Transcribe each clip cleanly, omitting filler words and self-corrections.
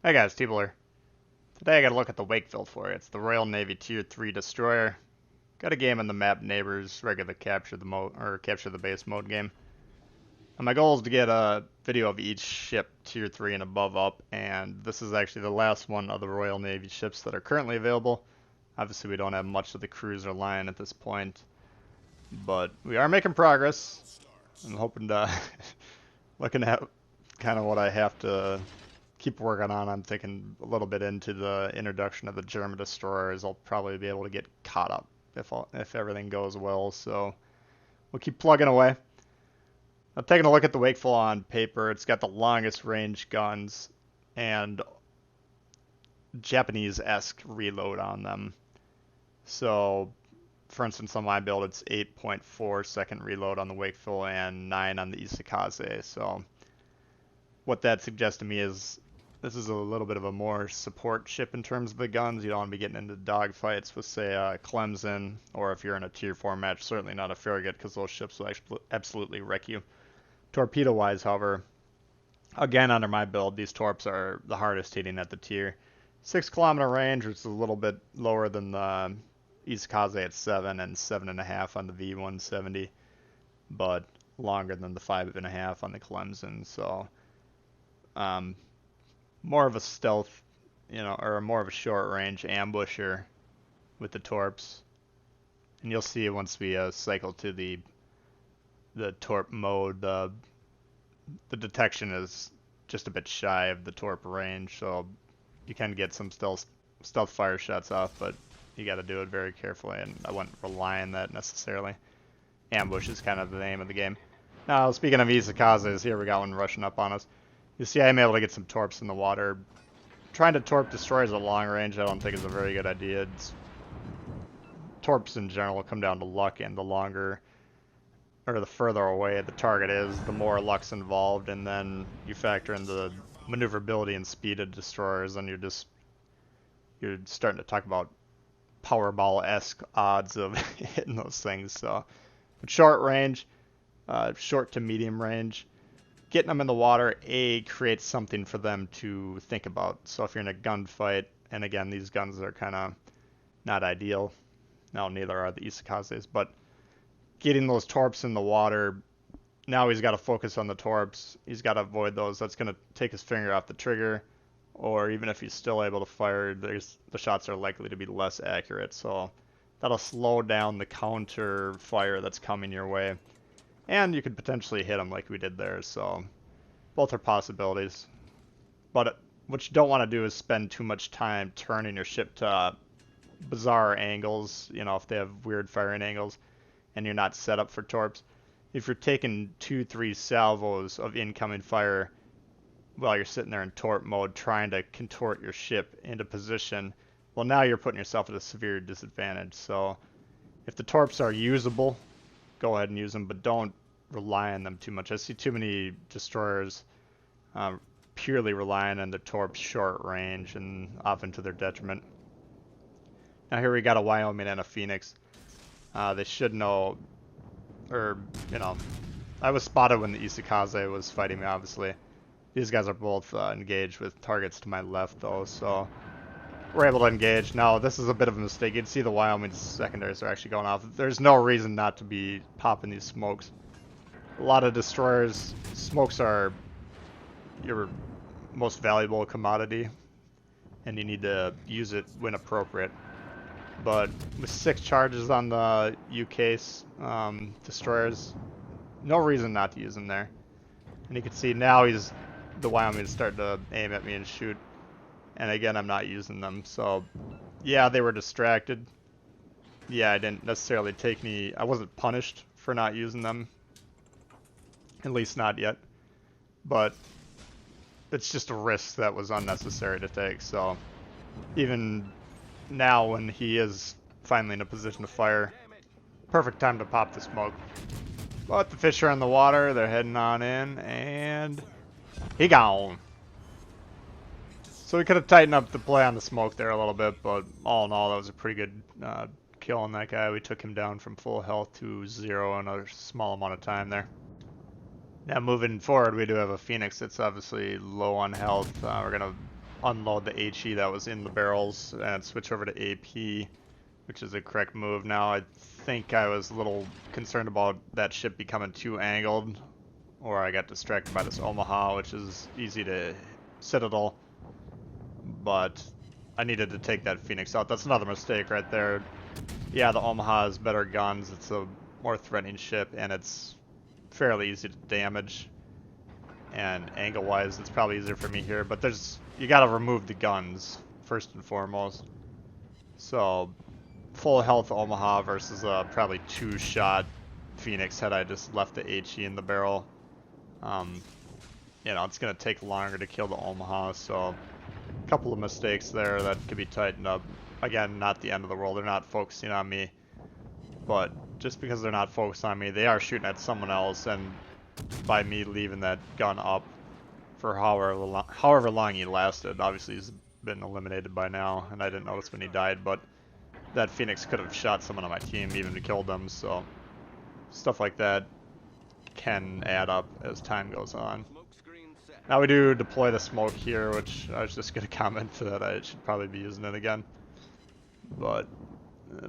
Hey guys, T-Bull here. Today I got to look at the Wakeful for you. It's the Royal Navy Tier 3 destroyer. Got a game in the map Neighbors, regular capture the mode or capture the base mode game. And my goal is to get a video of each ship Tier 3 and above up, and this is actually the last one of the Royal Navy ships that are currently available. Obviously we don't have much of the cruiser line at this point, but we are making progress. I'm hoping to looking at kind of what I have to keep working on. I'm thinking a little bit into the introduction of the German destroyers. I'll probably be able to get caught up if everything goes well. So we'll keep plugging away. I'm taking a look at the Wakeful on paper. It's got the longest range guns and Japanese-esque reload on them. So, for instance, on my build, it's 8.4 second reload on the Wakeful and 9 on the Isakaze. So what that suggests to me is this is a little bit of a more support ship in terms of the guns. You don't want to be getting into dogfights with, say, Clemson, or if you're in a Tier 4 match, certainly not a Farragut, because those ships will absolutely wreck you. Torpedo-wise, however, again, under my build, these torps are the hardest hitting at the tier. 6 kilometer range, which is a little bit lower than the Isakaze at 7 and 7.5 on the V170, but longer than the 5.5 on the Clemson. So, more of a stealth, or more of a short range ambusher with the torps. And you'll see once we cycle to the torp mode, the detection is just a bit shy of the torp range, so you can get some stealth fire shots off, but you got to do it very carefully, and I wouldn't rely on that necessarily. Ambush is kind of the name of the game. Now, speaking of Isakazes, here we got one rushing up on us. You see I'm able to get some torps in the water. Trying to torp destroyers at long range I don't think is a very good idea. Torps in general come down to luck, and the longer or the further away the target is, the more luck's involved, and then you factor in the maneuverability and speed of destroyers, and you're starting to talk about Powerball-esque odds of hitting those things. So, but short range, short to medium range, getting them in the water, creates something for them to think about. So if you're in a gunfight, and again, these guns are kind of not ideal. No, neither are the Isakazes, but getting those torps in the water, now he's got to focus on the torps. He's got to avoid those. That's going to take his finger off the trigger, or even if he's still able to fire, the shots are likely to be less accurate. So that'll slow down the counter fire that's coming your way. And you could potentially hit him like we did there, so both are possibilities. But what you don't want to do is spend too much time turning your ship to bizarre angles, if they have weird firing angles, and you're not set up for torps. If you're taking 2-3 salvos of incoming fire while you're sitting there in torp mode trying to contort your ship into position, well, now you're putting yourself at a severe disadvantage. So if the torps are usable, go ahead and use them, but don't rely on them too much. I see too many destroyers purely relying on the torps short range, and often to their detriment. Now here we got a Wyoming and a Phoenix. They should know, or, I was spotted when the Isakaze was fighting me, obviously. These guys are both engaged with targets to my left, though, so we're able to engage. Now, this is a bit of a mistake. You can see the Wyoming secondaries are actually going off. There's no reason not to be popping these smokes. A lot of destroyers, smokes are your most valuable commodity, and you need to use it when appropriate. But with 6 charges on the UK destroyers, no reason not to use them there. And you can see now the Wyoming is starting to aim at me and shoot. And again, I'm not using them. So, yeah, they were distracted. Yeah, I didn't necessarily I wasn't punished for not using them. At least not yet. But it's just a risk that was unnecessary to take. So, even now when he is finally in a position to fire, perfect time to pop the smoke. But the fish are in the water, they're heading on in, and he gone. So we could have tightened up the play on the smoke there a little bit, but all in all, that was a pretty good kill on that guy. We took him down from full health to 0 in a small amount of time there. Now moving forward, we do have a Phoenix that's obviously low on health. We're going to unload the HE that was in the barrels and switch over to AP, which is a correct move. Now, I think I was a little concerned about that ship becoming too angled, or I got distracted by this Omaha, which is easy to citadel, but I needed to take that Phoenix out. That's another mistake right there. Yeah, the Omaha has better guns, it's a more threatening ship, and it's fairly easy to damage. And angle-wise, it's probably easier for me here, but you gotta remove the guns, first and foremost. So, full health Omaha versus a probably 2-shot Phoenix had I just left the HE in the barrel. You know, it's gonna take longer to kill the Omaha, so a couple of mistakes there that could be tightened up. Again, not the end of the world, they're not focusing on me, but just because they're not focused on me, they are shooting at someone else, and by me leaving that gun up for however long he lasted. Obviously he's been eliminated by now, and I didn't notice when he died, but that Phoenix could have shot someone on my team even to kill them, so stuff like that can add up as time goes on. Now we do deploy the smoke here, which I was just going to comment that I should probably be using it again. But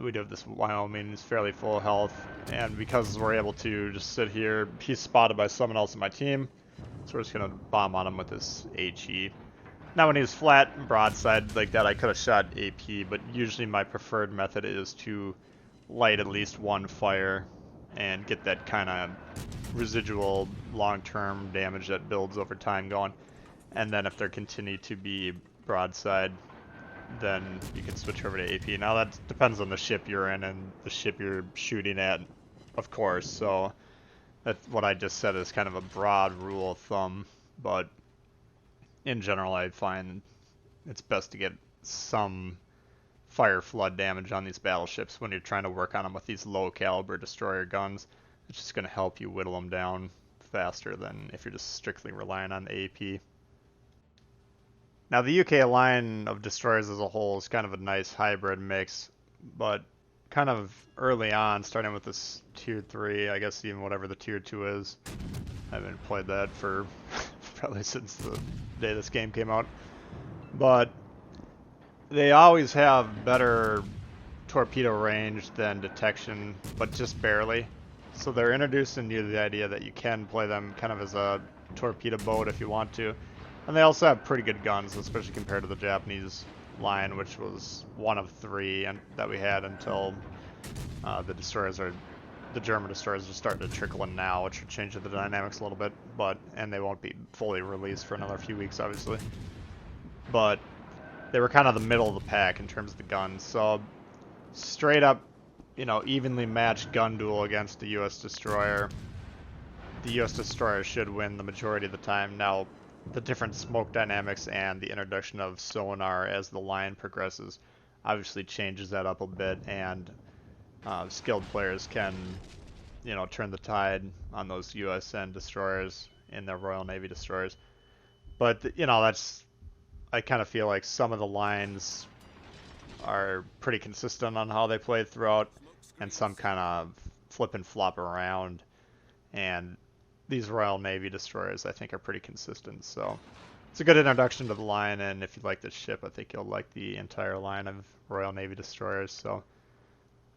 we do have this Wyoming, he's fairly full health, and because we're able to just sit here, he's spotted by someone else in my team, so we're just going to bomb on him with this HE. Now when he was flat and broadside like that, I could have shot AP, but usually my preferred method is to light at least one fire and get that kind of residual long-term damage that builds over time going. And then if there continue to be broadside, then you can switch over to AP. Now that depends on the ship you're in and the ship you're shooting at, of course. So that's what I just said is kind of a broad rule of thumb, but in general I find it's best to get some fire flood damage on these battleships when you're trying to work on them with these low caliber destroyer guns. It's just going to help you whittle them down faster than if you're just strictly relying on the AP. Now the UK line of destroyers as a whole is kind of a nice hybrid mix, but kind of early on, starting with this tier 3, I guess even whatever the tier 2 is, I haven't played that for probably since the day this game came out, but they always have better torpedo range than detection, but just barely. So they're introducing you to the idea that you can play them kind of as a torpedo boat if you want to. And they also have pretty good guns, especially compared to the Japanese line, which was one of 3 that we had until the German destroyers are starting to trickle in now, which are changing the dynamics a little bit, and they won't be fully released for another few weeks, obviously. But they were kind of the middle of the pack in terms of the guns, so straight up, you know, evenly matched gun duel against the U.S. destroyer. The U.S. destroyer should win the majority of the time. Now, the different smoke dynamics and the introduction of sonar as the line progresses obviously changes that up a bit, and skilled players can, you know, turn the tide on those USN destroyers in their Royal Navy destroyers. But, you know, I kind of feel like some of the lines are pretty consistent on how they play throughout, and some kind of flip and flop around, and these Royal Navy destroyers I think are pretty consistent, so it's a good introduction to the line, and if you like this ship I think you'll like the entire line of Royal Navy destroyers. So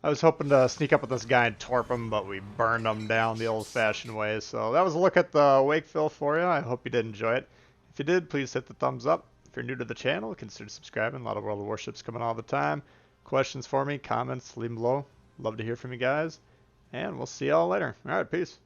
I was hoping to sneak up with this guy and torp him, but we burned him down the old-fashioned way. So that was a look at the Wakeful for you. I hope you did enjoy it. If you did, please hit the thumbs up. If you're new to the channel, consider subscribing. A lot of World of Warships coming all the time. Questions for me, comments, leave them below. Love to hear from you guys, and we'll see y'all later. All right, peace.